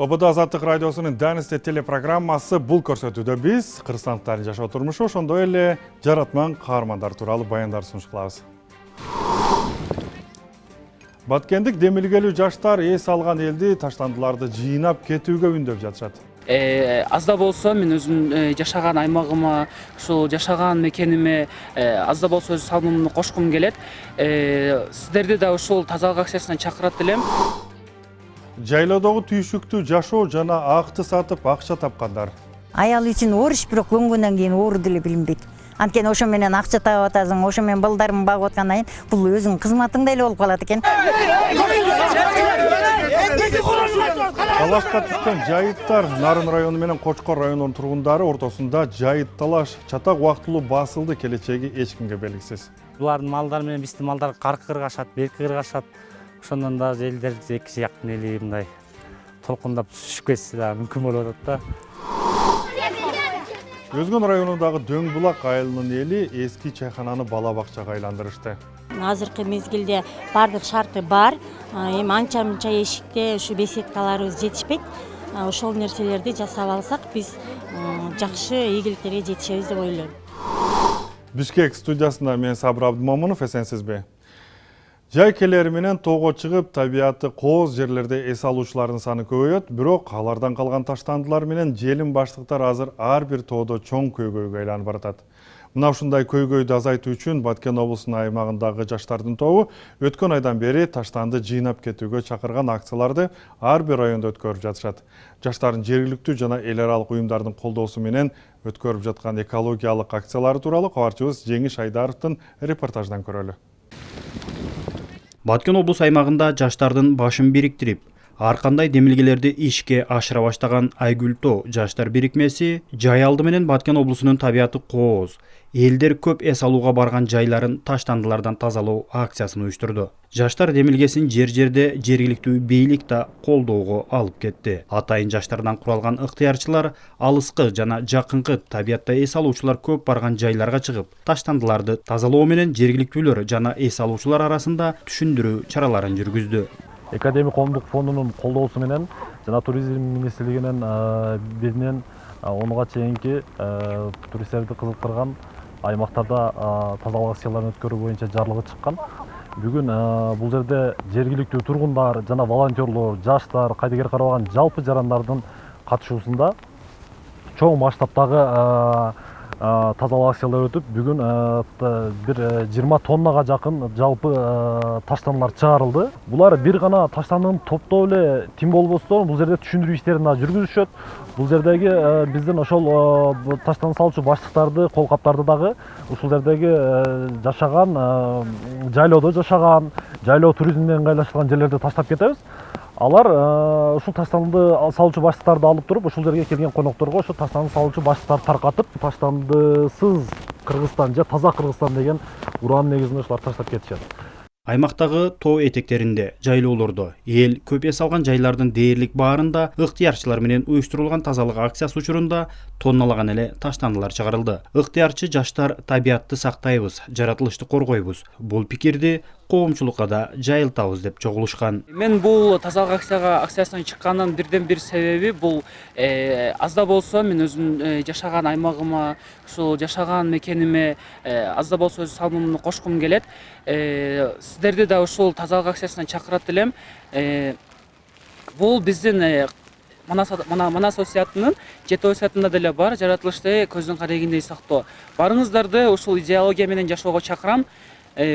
ОБД Азаттык радиосунун Данисте телепрограммасы бул көрсөтүүдө биз кыргызстандыктардын жашоо турмушу, ошондой эле жаратман каармандар тууралуу баяндар сунуш кылабыз. Баткендик демилгелүү жаштар эс алган элди таштандыларды жыйнап кетүүгө үндөп жатышат. Аз да болсо мен өзүм жашаган аймагыма, ушул жашаган мекениме аз да болсо өз салымымды кошкум келет. Сиздерди да ушул тазалык акциясына чакырат элем. Жайлоодогу түйшүктүү жашоо жана акты сатып акча тапкандар. Аял үчүн ооруш, бирок көнгөндөн кийин оору деле билинбейт. Анткени ошо менен акча таап атасың, ошо менен балдарымды багып аткандан кийин бул өзүңдүн кызматыңдай эле болуп калат экен. Талашка түшкөн жайыттар Нарын району менен Кочкор районунун тургундары ортосунда жайыт талаш, чатак убактылуу басылды, келечеги эч кимге белгисиз. Булардын малдары менен биздин малдар каркы кыргашат, берки кыргашат. Ошондон да элдер эки жактын эли мындай толкундап түшүп кетсе да мүмкүн болуп атат да. Өзгөн районундагы Дөң булак айылынын эли эски чайхананы бала бакчага айландырышты. Азыркы мезгилде бардык шарты бар. Эми анча-мынча эшикте ушу беседкаларыбыз жетишпейт. Ошол нерселерди жасап алсак биз жакшы ийгиликтерге жетишебиз деп ойлойм. Бишкек студиясында мен Сабыр Абдымомунов, эсенсизби? Жайкелери менен тоого чыгып, табияты кооз жерлерде эс алуучулардын саны көбөйөт, бирок алардан калган таштандылар менен желим баштыктар азыр ар бир тоодо чоң көйгөйгө айланып баратат. Мына ушундай көйгөйдү азайтуу үчүн Баткен облусунун аймагындагы жаштардын тобу өткөн айдан бери таштанды жыйнап кетүүгө чакырган акцияларды ар бир райондо өткөрүп жатышат. Жаштардын жергиликтүү жана эл аралык уюмдардын колдоосу менен өткөрүп жаткан экологиялык акциялары тууралуу кабарчыбыз Жеңиш Айдаровдун репортажынан көрөлү. Баткен облус аймагында жаштардын башын бириктирип, ар кандай демилгелерди ишке ашыра баштаган Айгүл Тоо жаштар бирикмеси жай алды менен Баткен облусунун табияты кооз, элдер көп эс алууга барган жайларын таштандылардан тазалоо акциясын уюштурду. Жаштар демилгесин жер-жерде жергиликтүү бийлик да колдоого алып кетти. Атайын жаштардан куралган ыктыярчылар алыскы жана жакынкы табиятта эс алуучулар көп барган жайларга чыгып, таштандыларды тазалоо менен жергиликтүүлөр жана эс алуучулар арасында түшүндүрүү чараларын жүргүздү. Академик коомдук фондунун колдоосу менен жана туризм министрлигинин биринен 10га чейинки туристтерди кызыктырган аймактарда тазалык акцияларын өткөрүү боюнча жарлыгы чыккан. Бүгүн бул жерде жергиликтүү тургундар жана волонтерлор, жаштар, кайдыгер карабаган жалпы жарандардын катышуусунда чоң масштабтагы тазалык акциялары өтүп, бүгүн бир 20 тоннага жакын жалпы таштандылар чыгарылды. Булар бир гана таштандын топтоо эле тим болбостон бул жерде түшүндүрүү иштерин жүргүзүшөт. Бул жердеги биздин ошол таштан салуучу баштыктарды, колкаптарды дагы ушул жердеги жашаган, жайлоодо жашаган, жайлоо туризмине ыңгайлашкан жерлерде таштап кетебиз. Алар ушул таштанды салуучу баштыктарды алып туруп, ушул жерге келген конокторго ошо таштанды салуучу баштыктарды таркатып, таштандысыз Кыргызстан же таза Кыргызстан деген ураанын негизинде ушулар таштап кетишет. Аймактагы тоо этектеринде, жайлоолордо эл көп эс алган жайлардын дээрлик баарында ыктыярчылар менен уюштурулган тазалык акциясы учурунда тонналаган эле таштандылар чыгарылды. Ыктыярчы жаштар табиятты сактайбыз, жаратылышты коргойбуз. Бул пикирди коомчулукка да жайылтабыз деп чогулушкан. Мен бул тазалык акциясына чыккандын бирден бир себеби бул аз да болсо мен өзүм жашаган аймагыма, ушул жашаган мекениме аз да болсо өз салымымды кошкум келет. Сиздерди да ушул тазалык акциясына чакырат элем. Бул биздин Манас осуятынын 7 осуятында деле бар, жаратылышты көздүн карегиндей сактоо. Барыңыздарды ушул идеология менен жашоого чакырам.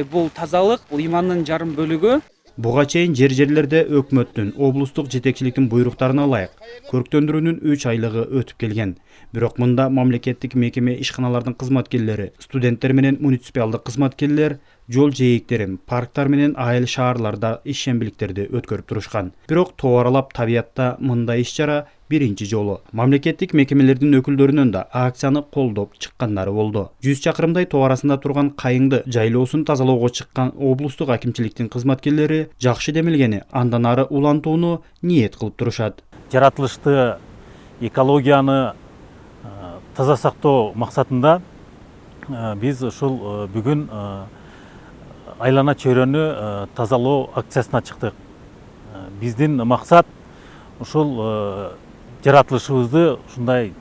Бул тазалык, бул имандын жарым бөлүгү. Буга чейин жер-жерлерде өкмөттүн, облустук жетекчиликтин буйруктарына ылайык көрктөндүрүүнүн 3 айлыгы өтүп келген. Бирок мында мамлекеттик мекеме ишканалардын кызматкерлери, студенттер менен муниципалдык кызматкерлер жол жээктерин, парктар менен айыл шаарларда ишембиликтерди өткөрүп турушкан. Бирок тоо аралап табиятта мындай иш-чара биринчи жолу. Мамлекеттик мекемелердин өкүлдөрүнөн да акцияны колдоп чыккандары болду. 100 чакырымдай тоо арасында турган Кайыңды жайлоосун тазалоого чыккан облустук акимчиликтин кызматкерлери жакшы демилгени андан ары улантууну ниет кылып турушат. Жаратылышты, экологияны таза сактоо максатында биз ушул бүгүн айлана чөйрөнү тазалоо акциясына чыктык. Биздин максат ушул жаратылышыбызды, ушундай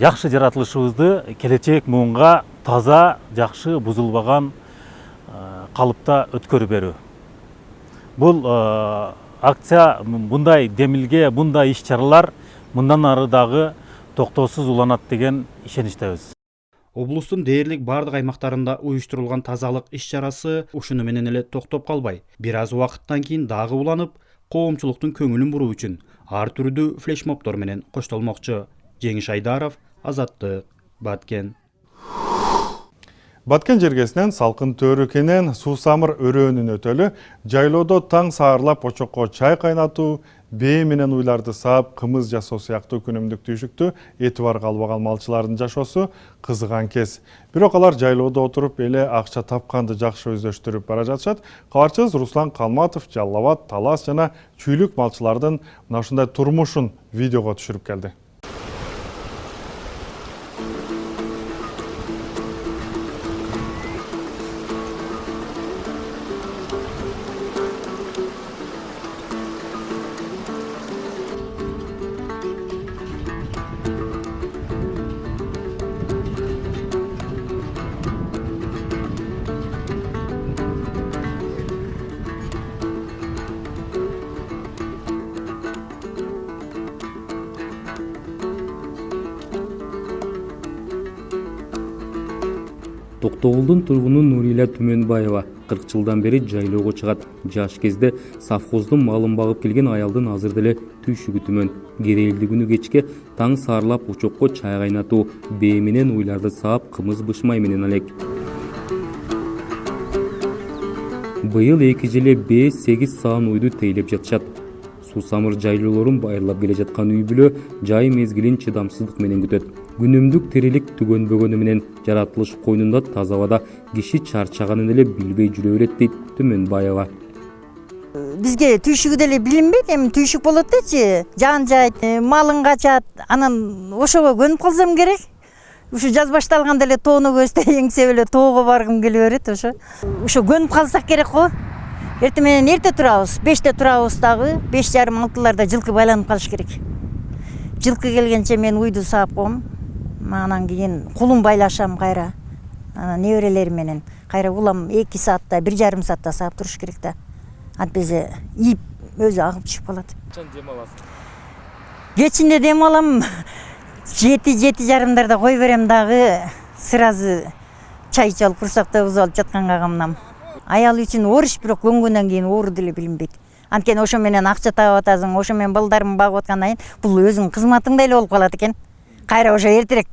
жакшы жаратылышыбызды келечек муунга таза, жакшы, бузулбаган калыпта өткөрүп берүү. Бул акция, мындай демилге, мындай иш-чаралар мындан ары дагы токтоосуз уланат деген ишеничтебиз. Облустун дээрлик бардык аймактарында уюштурулган тазалык иш-чарасы ушуну менен эле токтоп калбай, бир аз убакыттан кийин дагы уланып, коомчулуктун көңүлүн буруу үчүн ар түрдүү флешмобдор менен коштолмокчу. Жеңиш Айдаров, Азаттык, Баткен. Баткен жергесинен салкын төрүкенен суусамыр өрөөнүн өтөлү жайлоодо таң саарлап очокко чай кайнатуу, бээ менен уйларды саап кымыз жасоо сыяктуу күнүмдүк түйшүктү этибарга албаган малчылардын жашоосу кызыган кез. Бирок алар жайлоодо отуруп эле акча тапканды жакшы өздөштүрүп бара жатышат. Кабарчыбыз Руслан Калматов Жалал Абад, Талас жана Чүйлүк малчылардын мына ушундай турмушун видеого түшүрүп келди. Токтогулдун тургуну Нурила Түмөнбаева 40 жылдан бери жайлоого чыгат. Жаш кезде совхоздун малын багып келген аялдын азыр деле түйшүгү түмөн. Керээлди күнү кечке таң саарлап учокко чай кайнатуу, бээ менен уйларды саап кымыз бышмай менен алек. Быйыл 2 жылы бээ 8 саан уйду тейлеп жатышат. Суусамыр жайлоолорун байырлап келе жаткан үй бүлө жай мезгилин чыдамсыздык менен күтөт. Күнүмдүк тирилик түгөнбөгөнү менен жаратылыш койнунда таза абада киши чарчаганын эле билбей жүрө берет дейт Түмөнбаева. Бизге түйшүгү деле билинбейт, эми түйшүк болот дечи, жан жайт, малын качат, анан ошого көнүп калсам керек. Ушу жаз башталганда эле тоону көздөй эңсеп эле тоого баргым келе берет ошо. Ошо көнүп калсак керек го. Эртең менен эрте турабыз, 5те турабыз дагы, 5:30-6-ларда жылкы байланып калыш керек. Жылкы келгенче мен уйду саап коем. Анан кийин кулун байлашам кайра. Анан неберелерим менен кайра улам 2 саатта, 1,5 саатта саап туруш керек да. Антпесе ийип өзү агып түшүп калат. Качан дем аласың? Кечинде дем алам. 7:30-дарда кой берем дагы, сразу чай ичип алып курсакта бузуп алып жатканга камнам. Аял үчүн оруш, бирок көнгөндөн кийин оору деле билинбейт. Анткени ошо менен акча таап атасың, ошо менен балдарымды багып аткандан кийин бул өзүң кызматыңдай эле болуп калат экен. Кайра ошо эртерээк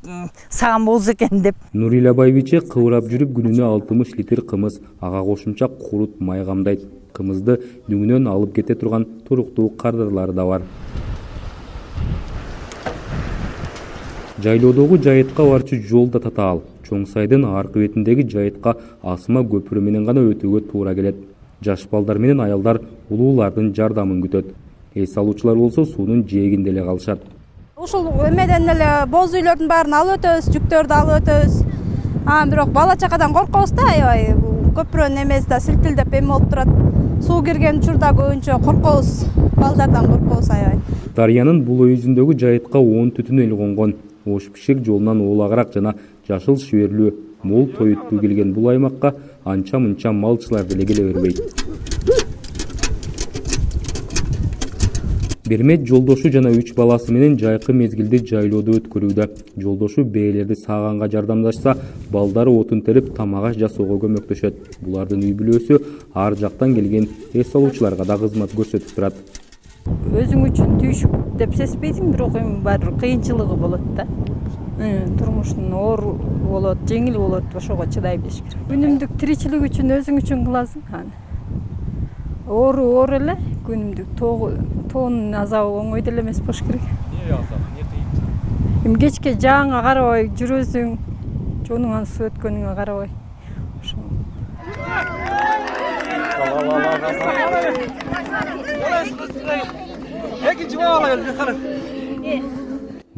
сагам болсо экен деп. Нурила байбиче кыбырап жүрүп күнүнө 60 литр кымыз, ага кошумча курут май камдайт. Кымызды дүңүнөн алып кете турган туруктуу кардарлары да бар. Жайлоодогу жайытка барчу жол да татаал. Чоң сайдын аркы бетиндеги жайытка асма көпүрө менен гана өтүүгө туура келет. Жаш балдар менен аялдар улуулардын жардамын күтөт. Эс алуучулар болсо суунун жээгинде эле калышат. Ушул эмеден эле боз үйлөрдүн баарын алып өтөбүз, жүктөрдү алып өтөбүз. Бирок бала чакадан коркобуз да, аябай. Көпүрөнүн эмеси да силтилдеп эме болуп турат. Суу кирген учурда көбүнчө коркобуз. Балдардан коркобуз аябай. Дарыянын бул өйүзүндөгү жайытка 10 түтүн эл конгон. Ош пишек жолунан оолагыраак жана жашыл шүберлүү, мол тоюттуу келген бул аймакка анча-мынча малчылар деле келе бербейт. Бермет жолдошу жана 3 баласы менен жайкы мезгилди жайлоодо өткөрүүдө. Жолдошу бээлерди сааганга жардамдашса, балдары отун терип тамак аш жасоого көмөктөшөт. Булардын үй бүлөсү ар жактан келген эс алуучуларга да кызмат көрсөтүп турат. Өзүң үчүн түйшүк деп сезбейсиң, бирок эми бар кыйынчылыгы болот да. Турмуштун оору болот, жеңил болот, ошого чыдай билиш керек. Күнүмдүк тиричилик үчүн өзүң үчүн кыласың. Оору эле, күнүмдүк тоонун азабы оңой деле эмес болуш керек. Эмне азабы, эмне кыйынчылык? Эми кечке жааңа карабай жүрөсүң, жонуңан суу өткөнүңө карабай. Ошо.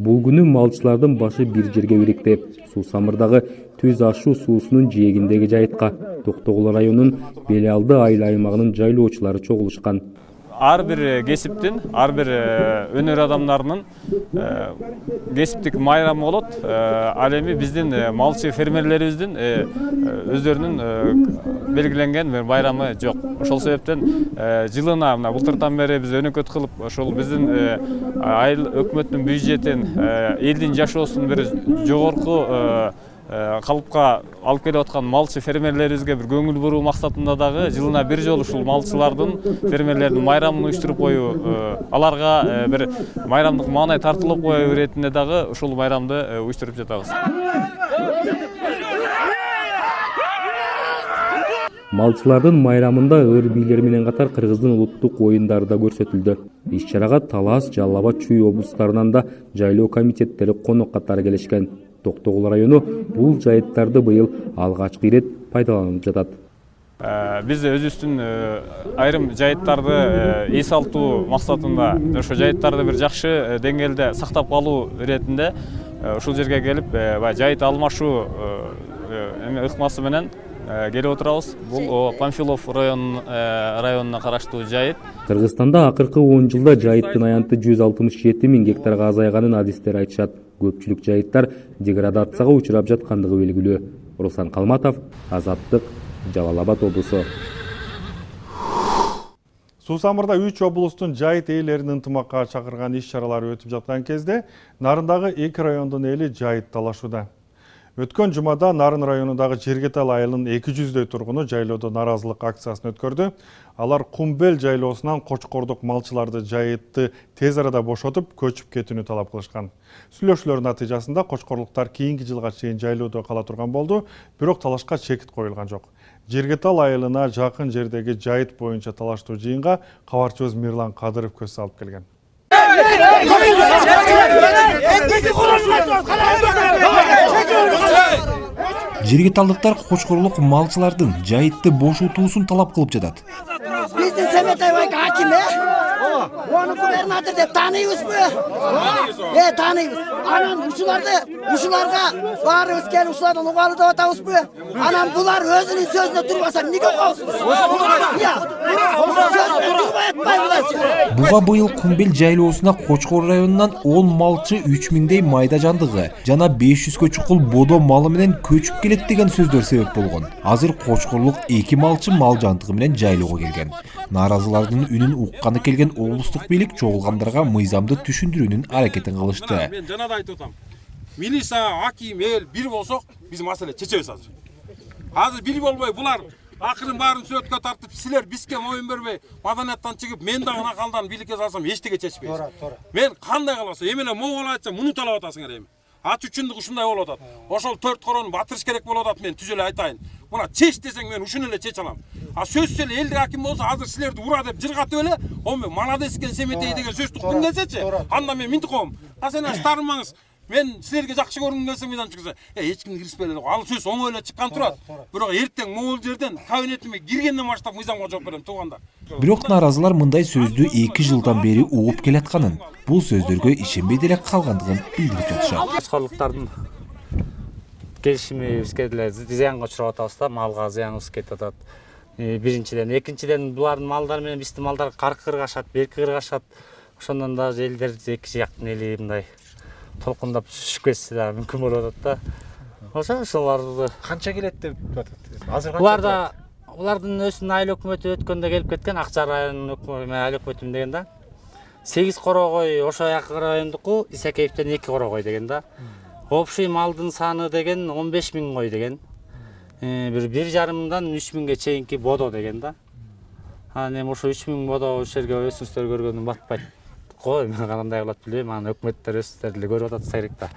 Бул күнү малчылардын башы бир жерге бирикти. Суусамырдагы Түз ашуу суусунун жээгиндеги жайытка Токтогул районунун Белалды айыл аймагынын жайлоочулары чогулушкан. ар бир кесиптин, ар бир өнөр адамдарынын кесиптик майрамы болот. Ал эми биздин малчы фермерлерибиздин өздөрүнүн белгиленген бир майрамы жок. Ошол себептен жылына мына былтыртан бери биз өнөкөт кылып, ошол биздин айыл өкмөттүн бюджетин элдин жашоосун бир жогорку калыпка алып келип аткан малчы фермерлерибизге бир көңүл буруу максатында дагы жылына бир жолу ушул малчылардын, фермерлердин майрамын уюштуруп коюу, аларга бир майрамдык маанай тартылып коюу иретинде дагы ушул майрамды уюштуруп жатабыз. Малчылардын майрамында ыр бийлери менен катар кыргыздын улуттук оюндары да көрсөтүлдү. Иш-чарага Талас, Жалал Абад, Чүй облустарынан да жайлоо комитеттери конок катары келишкен. Токтогул району бул жайыттарды быйыл алгачкы ирет пайдаланып жатат. Биз өзүбүздүн айрым жайыттарды эс алтуу максатында, ошо жайыттарды бир жакшы деңгээлде сактап калуу иретинде ушул жерге келип, жайыт алмашуу ыкмасы менен келип отурабыз. Бул Панфилов районуна караштуу жайыт. Кыргызстанда акыркы 10 жылда жайыттын аянты 167 000 гектарга азайганын адистер айтышат. Көпчүлүк жайыттар деградацияга учурап жаткандыгы белгилүү. Руслан Калматов, Азаттык, Жалал Абад облусу. Суусамырда 3 облустун жайыт ээлерин ынтымакка чакырган иш-чаралар өтүп жаткан кезде Нарындагы 2 райондун эли жайыт талашууда. Өткөн жумада Нарын районундагы Жергетал айылынын 200дөй тургуну жайлоодо наразылык акциясын өткөрдү. Алар Кумбел жайлоосунан Кочкордук малчыларды жайытты тез арада бошотуп, көчүп кетүүнү талап кылышкан. Сүйлөшүүлөр натыйжасында Кочкорлуктар кийинки жылга чейин жайлоодо кала турган болду, бирок талашка чекит коюлган жок. Жергетал айылына жакын жердеги жайыт боюнча талаштуу жыйынга кабарчыбыз Мирлан Кадыров көз салып келген. Жергеталдыктар Кочкорлук малчылардын жайытты бошотуусун талап кылып жатат. Биздин Семетайбай аким, onu губернатор деп тааныйбызбы? Тааныйбыз. Анан ушуларга баарыбыз келип ушулардан угалы деп атабызбы? Анан булар өзүнүн сөзүнө турбаса эмнеге коебузбуз? Буга быйыл Кумбел жайлоосуна Кочкор районунан 10 малчы 3000дей майда жандыгы жана 500 чукул бодо малы менен көчүп келет деген сөздөр себеп болгон. Азыр Кочкорлук 2 малчы мал жантыгы менен жайлоого келген. Наразылардын үнүн укканы келген облустук бийлик чогулгандарга мыйзамды түшүндүрүүнүн аракетин кылышты. Мен жана да айтып атам. Милиция, аким, эл бир болсок, биз маселе чечебиз азыр. Азыр бир болбой булар акырын баарын сөткө тартып, силер бизге моюн бербей, маданияттан чыгып, мен дагы накалдан бийликке салсам эчтеге чечпейбиз. Мен кандай кыласам, эмеле могул айтсам, муну талап атасыңар эми. Ат үчүндүк ушундай болуп атат. Ошол 4 корону батырыш керек болуп атат, мен түз эле айтайын. Мына чеч десең мен ушуну эле чече алам. Сөзсүз эле элдик аким болсо, азыр силерди ура деп жыргатып эле, мен молодец экен Семетей деген сөздү уктум десечи, анда мен минтип коем. Сен аштармаңыз. Мен силерге жакшы көргүм келсе мыйдан чыкса, эч кимди киришпей эле. Ал сөз оңой эле чыккан турат. Бирок эртең могул жерден кабинетиме киргенден баштап мыйзамга жооп берем туугандар. Бирок наразылар мындай сөздү 2 жылдан бери угуп келатканын, бул сөздөргө ишенбей деле калгандыгын билдирип жатышат. Кочкорлуктардын келишими бизге деле зыянга учурап атабыз да, малга зыяныбыз кетип атат. Биринчиден, экинчиден булардын малдары менен биздин малдар каркы кыргашат, берки кыргашат. Ошондон да элдер эки жактын эли мындай толкундап түшүп кетсе да мүмкүн болуп атат да. Ошоларды канча келет деп атат. Азыр улардын өзүнүн айыл өкмөтү өткөндө келип кеткен, Акча районунун өкмөтү айыл өкмөтүм деген да. 8 корогой ошо жакы райондуку, Исакеевден 2 корогой деген да. Общий малдын саны деген 15 000 кой деген. Бир 1,5 мыңдан 3 миңге чейинки бодо деген да. Эми ошо 3 миң бодо ошол жерге өсүрүштөр көргөнүм батпайт. Мен кандай кылат билбейм, анан өкмөттөр өздөрү деле көрүп атат керек да.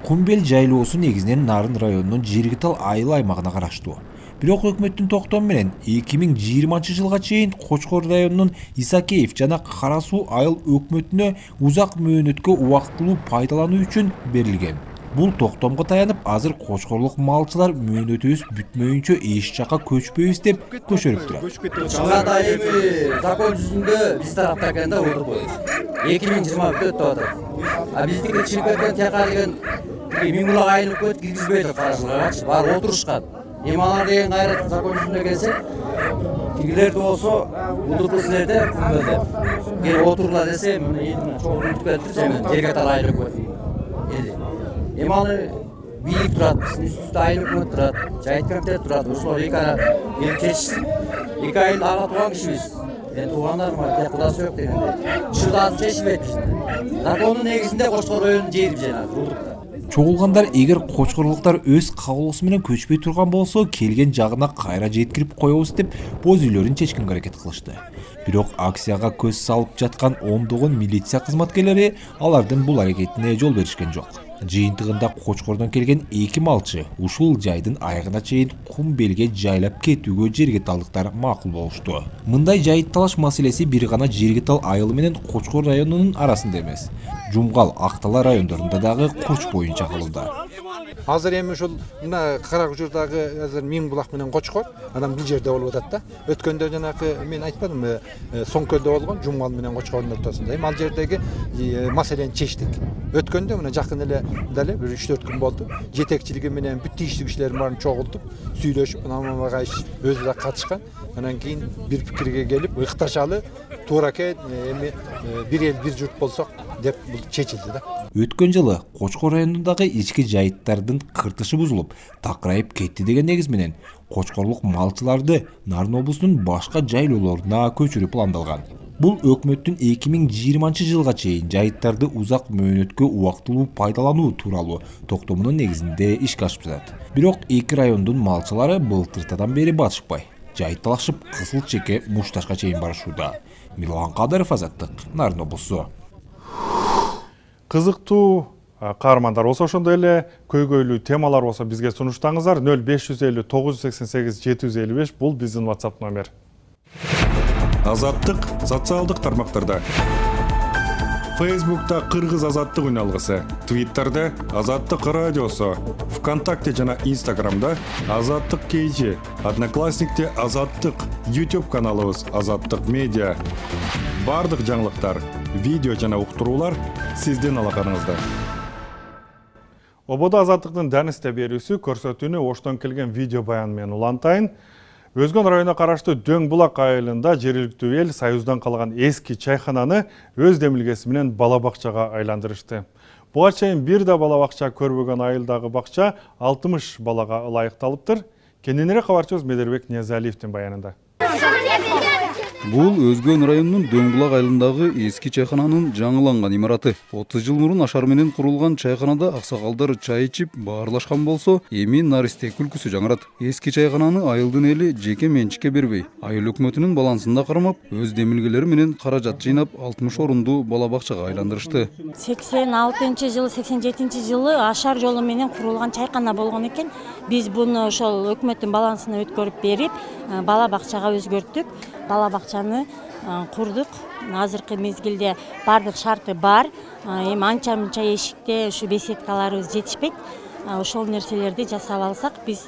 Кумбел жайлоосу негизинен Нарын районунун Жергетал айыл аймагына караштуу. Бирок өкмөттүн токтому менен 2020-жылга чейин Кочкор районунун Исакеев жана Кара Суу айыл өкмөтүнө узак мөөнөткө убактылуу пайдалануу үчүн берилген. Бул токтомго таянып, азыр Кочкорлук малчылар мөөнөтүбүз бүтмөйүнчө эч жака көчпөйбүз деп көчөрүп турат. Чаңгада эми закон жүзүндө биз тарапта экен да отурбойбуз. 2020 өтүп атат. Биздики чиркөдөн тека деген Миңбулак айыл өкмөт киргизбей тур карашыларчы, бар отурушкан. Эми алар деген кайра закон жүзүндө келсе, тигилерде болсо удуктуу силерде күнбөдө кел отурула десе мына элдин чоң үткөтүр жемин жерге тал айыл өкмөтү эли эми аны бийлик турат биздин үстүбүздө айыл өкмөт турат жайыт комитет турат ошолор эки ара келип чечишсин эки айыл ага тууган кишибиз мен туугандарыма тек кудасы жок дегенде ушурда чечилбейт бизде закондун негизинде Кочкор районунун жери жанагы Чогулгандар эгер кочкорлуктар өз кабылуусу менен көчпөй турган болсо келген жагына кайра жеткирип коебуз деп боз үйлөрүн чечкенге аракет кылышты. Бирок акцияга көз салып жаткан ондогон милиция кызматкерлери алардын бул аракетине жол беришкен жок. Жыйынтыгында Кочкордон келген 2 малчы ушул жайдын аягына чейин кум белге жайлап кетүүгө жергеталдыктар макул болушту. Мындай жайытталаш маселеси бир гана Жергетал айылы менен Кочкор районунун арасында эмес. Жумгал, Актала райондорунда дагы Коч боюнча кылууда. Азыр эми ушул мына Каракучурдагы азыр Миң булак менен Кочкор анан бул жерде болуп атат да. Өткөндө жанагы мен айтпадымбы, Соңкөлдө болгон Жумгал менен Кочкордун ортосунда. Эми ал жердеги маселени чечтик. Өткөндө мына жакын эле дали бир 3-4 күн болду. Жетекчилиги менен бүт тийиштүү кишилердин баарын чогултуп, сүйлөшүп, анамага өзү да катышкан. Анан кийин бир пикирге келип, ыкташалы туура экен, эми бир эл бир журт болсок деп бул чечилди да. Өткөн жылы Кочкор районундагы ички жайыттардын кыртышы бузулуп, такырайып кетти деген негиз менен Кочкорлук малчыларды Нарын облусунун башка жайлоолоруна көчүрүү пландалган. Бул өкмөттүн 2020 жылга чейин жайыттарды узак мөөнөткө убактылуу пайдалануу тууралуу токтомунун негизинде ишке ашып жатат. Бирок эки райондун малчылары былтыртадан бери батышпай, жайытталашып кызыл чеке мушташка чейин барышууда. Милан Кадыров, Азаттык, Нарын облусу. Кызыктуу каармандар болсо ошондой эле көйгөйлүү темалар болсо бизге сунуштаңыздар 0550 988 755 бул биздин WhatsApp номер. Азаттык социалдык тармактарда. Facebook'ta Кыргыз Азаттык үналгысы, Twitter'da Азаттык радиосу, ВКонтакте жана Instagram'da Азаттык KG, Одноклассникте Азаттык, YouTube каналыбыз Азаттык Медиа. Бардык жаңылыктар, видео жана уктуруулар сиздин алакарыңызда. Ободо Азаттыктын данисте берүүсү көрсөтүүнү оштон келген видео баян менен улантайын. Өзгөн районуна караштуу Дөң булак айылында жергиликтүү эл Союздан калган эски чайхананы өз демилгеси менен бала бакчага айландырышты. Буга чейин бир да бала бакча көрбөгөн айылдагы бакча 60 балага ылайыкталыптыр. Кененирээк кабарчыбыз Медербек Ниязалиевдин баянында. Бул Өзгөн районунун Дөң булак айылындагы эски чайхананын жаңыланган имараты. 30 жыл мурун ашар менен курулган чайханада аксакалдар чай ичип баарлашкан болсо, эми наристе күлкүсү жаңырат. Эски чайхананы айылдын эли жеке менчикке бербей, айыл өкмөтүнүн балансында кармап, өз демилгелери менен каражат жыйнап 60 орундуу бала бакчага айландырышты. 86-жылы, 87-жылы ашар жолу менен курулган чайхана болгон экен. Биз буну ошол өкмөттүн балансына өткөрүп берип, бала бакчага өзгөрттүк. Бала бакчаны курдук. Азыркы мезгилде бардык шарты бар. Эми анча-мынча эшикте ушу беседкаларыбыз жетишпейт. Ошол нерселерди жасап алсак, биз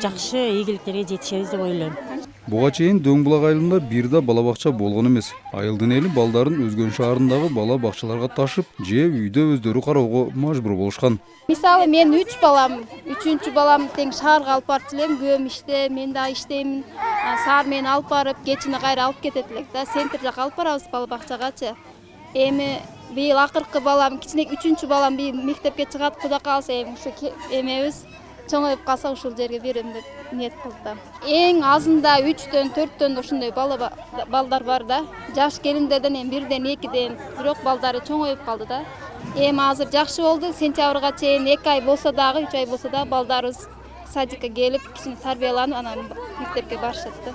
жакшы ийгиликтерге жетишебиз деп ойлойм. Буга чейин Дөң булак айылында бир да бала бакча болгон эмес. Айылдын эли балдарын Өзгөн шаарындагы бала бакчаларга ташып, же үйдө өздөрү кароого мажбур болушкан. Мисалы мен 3 балам, 3-чү балам тең шаарга алып барып элем, күйөөм иште, мен да иштеймин. Саар мени алып барып, кечине кайра алып кетет элек да, центр жака алып барабыз бала бакчагачы. Эми быйыл акыркы балам, кичине 3-чү балам быйыл мектепке чыгат, Куда калса эми ушу эмебиз чоңоюп калса ушул жерге берем деп ниет кылдым. Эң азында 3-төн 4төн ушундай балдар бар да. Жаш келиндерден эми 1ден 2ден, бирок балдары чоңоюп калды да. Эми азыр жакшы болду. Сентябрга чейин 2 ай болсо дагы, 3 ай болсо дагы балдарыбыз садикке келип, кичине тарбияланып, анан мектепке барышат да.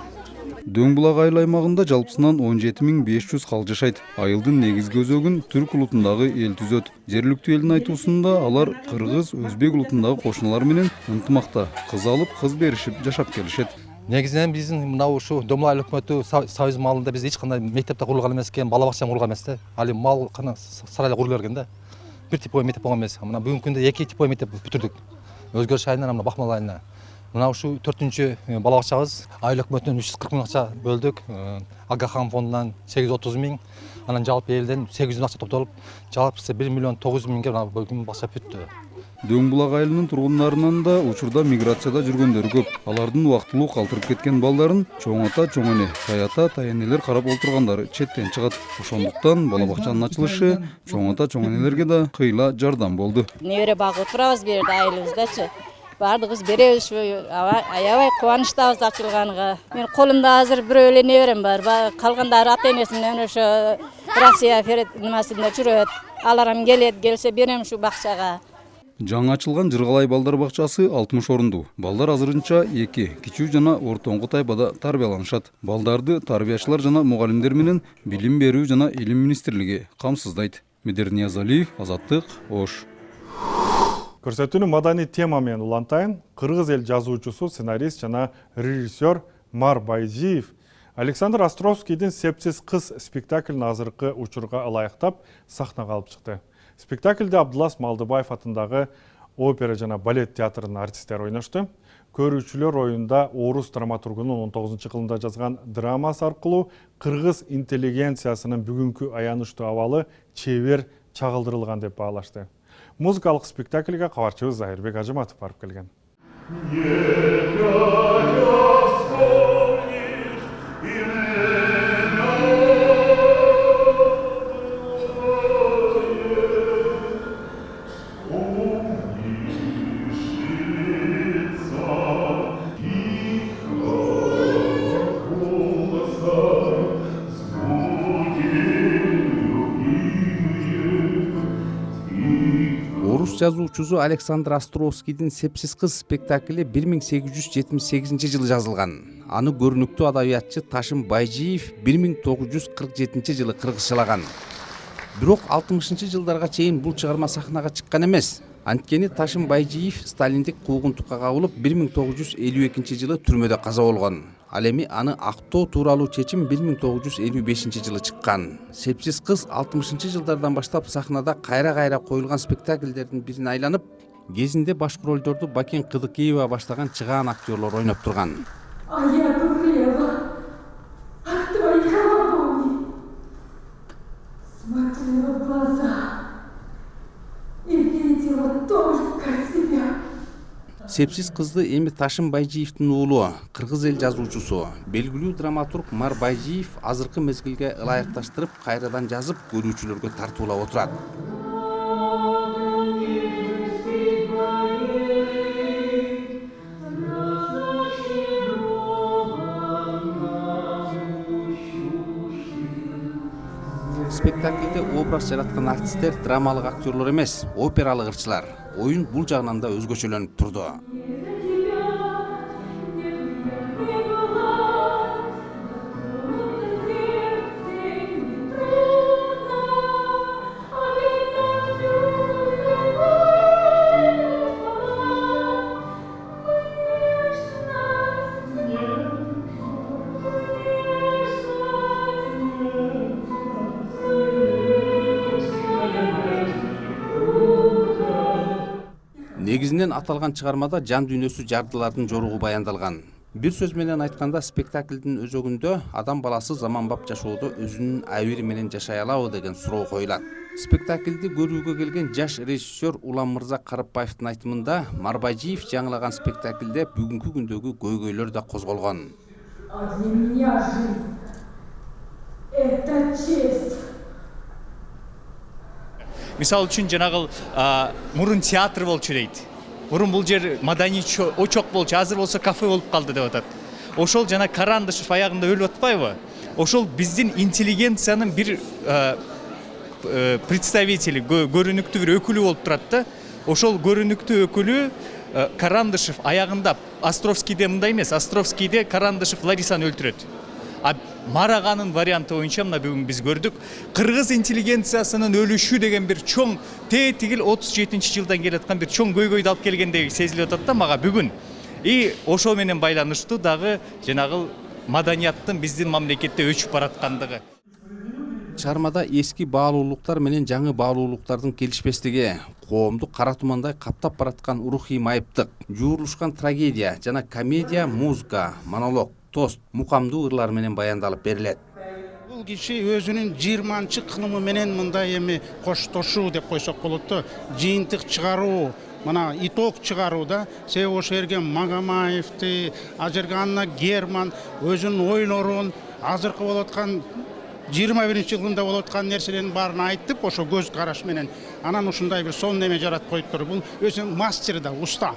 Дөң булак айыл аймагында жалпысынан 17500 кал жашайт. Айылдын негизги өзөгүн түрк улутундагы эл түзөт. Жергиликтүү элдин айтуусунда алар кыргыз, өзбек улутундагы кошуналар менен ынтымакта кыз алып, кыз беришип жашап келишет. Негизинен биздин мына ушу Дөң булак айыл өкмөтү Союз малында биз эч кандай мектепте курулган эмес экен, бала бакча курулган эмес да. Али мал кана сарайда курулган экен да. Бир типовой мектеп болгон эмес. Мына бүгүнкү күндө 2 типовой мектеп бүтүрдүк. Өзгөрүш айынан мына Бакмал айына. Мына ушу 4-чү бала бакчабыз айыл өкмөтүнөн 340 миң акча бөлдүк. Агахан фондунан 830 миң, анан жалпы элден 800 миң акча топтолуп, жалпысы 1 миллион 900 миңге бүгүн бакча бүттү. Дөң булак айылынын тургундарынын да учурда миграцияда жүргөндөрү көп. Алардын убактылуу калтырып кеткен балдарын чоң ата, чоң эне, таята, таянелер карап отургандары четтен чыгат. Ошондуктан бала бакчанын ачылышы чоң ата, чоң энелерге да кыйла жардам болду. Небере багып турабыз бу жерде айылыбыздачы. Бардыгыбыз беребиз, аябай кубанычтабыз ачылганга. Мен колумда азыр бирөө эле неберем бар. Калгандары ата энеси менен ошо Россия немасында жүрөт. Аларым келсе берем ушу бакчага. Жаңы ачылган Жыргалай балдар бакчасы 60 орунду. Балдар азырынча 2 кичүү жана ортоңку тайпада тарбияланышат. Балдарды тарбиячылар жана мугалимдер менен билим берүү жана илим министрлиги камсыздайт. Медер Ниязалиев, Азаттык, Ош. Көрсөтүүнү маданий тема менен улантайын. Кыргыз эл жазуучусу, сценарист жана режиссер Мар Байжиев Александр Островскийдин «Сепсиз кыз» спектаклин азыркы учурга ылайыктап сахнага алып чыкты. Спектакльде Абдулас Малдыбаев атындагы опера жана балет театрынын артисттери ойношту. Көрүүчүлөр оюнда орус драматургунун 19-кылымда жазган драмасы аркылуу кыргыз интеллигенциясынын бүгүнкү аянычтуу абалы чебер чагылдырылган деп баалашты. Музыкалык спектакльге кабарчыбыз Захирбек Ажыматов барып келген. жазуучусу Александр Островскийдин «Сепсиз кыз» спектакли 1878 жылы жазылган. Аны көрүнүктүү адабиятчы Ташим Байжиев 1947 жылы кыргызчалаган. Бирок 60 жылдарга чейин бул чыгарма сахнага чыккан эмес. Анткени Ташим Байжиев сталиндик куугунтукка кабылып 1952 жылы түрмөдө каза болгон. Ал эми аны актоо тууралуу чечим 1955 жылы чыккан. «Сепсиз кыз» 60 жылдардан баштап сахнада кайра коюлган спектакльдердин бирине айланып, кезинде башкы ролдорду Бакен Кыдыкеева баштаган чыгаан актерлор ойноп турган. «Сепсиз кызды» эми Ташим Байжиевдин уулу, кыргыз эл жазуучусу, белгилүү драматург Мар Байжиев азыркы мезгилге ылайыкташтырып, кайрадан жазып, көрүүчүлөргө тартуулап отурат. Спектакльде образ жараткан артисттер драмалык актерлор эмес, опералык ырчылар. Оюн бул жагынан да өзгөчөлөнүп турду. Негизинен аталган чыгармада жан дүйнөсү жардылардын жоругу баяндалган. Бир сөз менен айтканда, спектаклдин өзөгүндө адам баласы заманбап жашоодо өзүнүн абири менен жашай алабы деген суроо коюлат. Спектаклди көрүүгө келген жаш режиссер Улам Мырза Карапбаевдин айтымында, Мар Байжиев жаңылаган спектаклде бүгүнкү күндөгү көйгөйлөр да козголгон. Мисалы үчүн жанагы мурун театр болчу дейт. Мурун бул жер маданий очок болчу, азыр болсо кафе болуп калды деп атат. Ошол жана Карандышев аягында өлүп атпайбы? Ошол биздин интеллигенциянын бир представители, көрүнүктүү бир өкүлү болуп турат да. Ошол көрүнүктүү өкүлү Карандышев аягында, Островскийде мындай эмес, Островскийде Карандышев Ларисаны өлтүрөт. Мараганын варианты боюнча мына бүгүн биз көрдүк. Кыргыз интеллигенциясынын өлүшү деген бир чоң тетигил 37 жылдан келаткан бир чоң көйгөйдү алып келгендей сезилип атат да мага бүгүн. И ошол менен байланыштуу дагы жанагы маданияттын биздин мамлекетте өчүп бараткандыгы. Чыгармада эски баалуулуктар менен жаңы баалуулуктардын келишпестиги, коомду кара тумандай каптап бараткан рухий майыптык, жуурулушкан трагедия жана комедия, музыка, монолог, тост, мукамдуу ырлар менен баяндалып берилет. Бул киши өзүнүн 20-кылымы менен мындай эми коштошуу деп койсок болот да, жыйынтык чыгаруу, мына итог чыгарууда. Себеби ошол жерге Магомаевди, ал жерге Анна Герман өзүнүн ойлорун, азыркы болуп аткан 21-жылында болуп аткан нерселердин баарын айтып, ошо көз караш менен анан ушундай бир сон неме жаратып коюптур. Бул өзү мастер да, уста.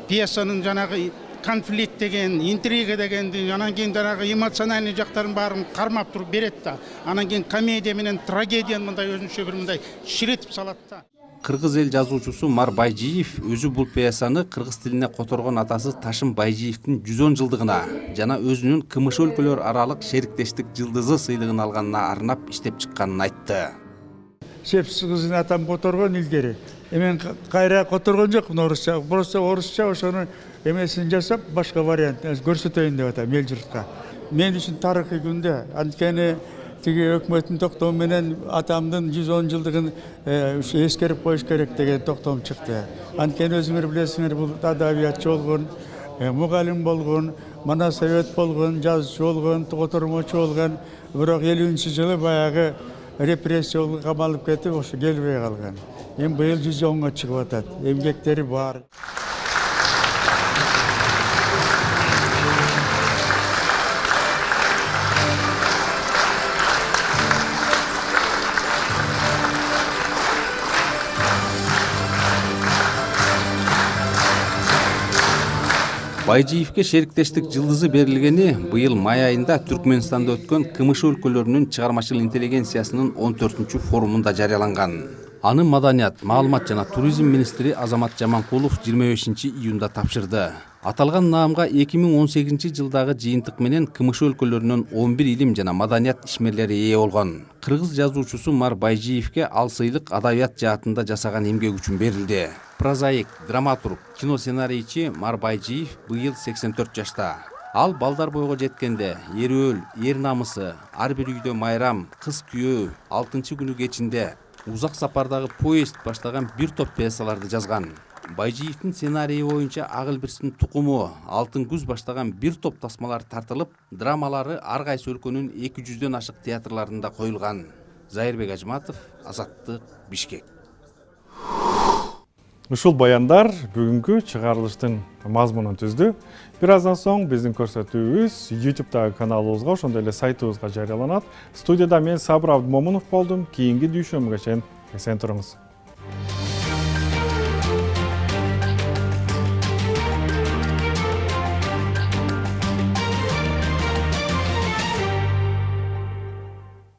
Пьесанын жанагы конфликт деген, интрига дегенди, анан кийин жанагы эмоциональный жактарын баарын кармап туруп берет да. Анан кийин комедия менен трагедияны мындай өзүнчө бир мындай ширетип салат да. Кыргыз эл жазуучусу Мар Байжиев өзү бул пьесаны кыргыз тилине которгон атасы Ташым Байжиевдин 110 жылдыгына жана өзүнүн КМШ өлкөлөр аралык шериктештик жылдызы сыйлыгын алганына арнап иштеп чыкканын айтты. Шепсиз кызын атам которгон илгери. Мен кайра которгон жокмун орусча. Просто орусча ошону эмесин жасап, башка вариант көрсөтөйүн деп атам эл журтка. Мен үчүн тарыхый күндө, анткени тиги өкмөттүн токтому менен атамдын 110 жылдыгын эскерип коюш керек деген токтом чыкты. Анткени өзүңөр билесиңер, бул адабиятчы болгон, мугалим болгон, мана совет болгон, жазуучу болгон, котормочу болгон, бирок 50-жылы баягы репрессия камалып кетип, ошо келбей калган. Эми быйыл 110-го чыгып атат. Эмгектери бар. Байжиевке шериктештик жылдызы берилгени быйыл май айында Түркмөнстанда өткөн КМШ өлкөлөрүнүн чыгармачыл интеллигенциясынын 14-форумунда жарыяланган. Аны Маданият, маалымат жана туризм министри Азамат Жаманкулов 25-июнда тапшырды. Аталган наамга 2018 жылдагы жыйынтык менен КМШ өлкөлөрүнүн 11 илим жана маданият ишмерлери ээ болгон. Кыргыз жазуучусу Мар Байжиевке ал сыйлык адабият жаатында жасаган эмгеги үчүн берилди. Прозаик, драматург, кино сценарийчи Мар Байжиев быйыл 84 жашта. Ал балдар бойго жеткенде Эр намысы, ар бир үйдө майрам, кыз күйөө, 6-күнү кечинде, узак сапардагы поезд баштаган бир топ пьесаларды жазган. Байжиевдин сценарийи боюнча Агыл Бирстин тукуму, Алтын күз баштаган бир топ тасмалар тартылып, драмалары ар кайсы өлкөнүн 200дөн ашык театрларында коюлган. Зайырбек Ажматов, Азаттык, Бишкек. Ушул баяндар бүгүнкү чыгарылыштын мазмунун түздү. Бир аздан соң биздин көрсөтүүбүз YouTube'дагы каналыбызга, ошондой эле сайтыбызга жарыяланат. Студияда мен Сабыр Абдымомунов болдум. Кийинки дүйшөмгө чейин эсен туруңуз.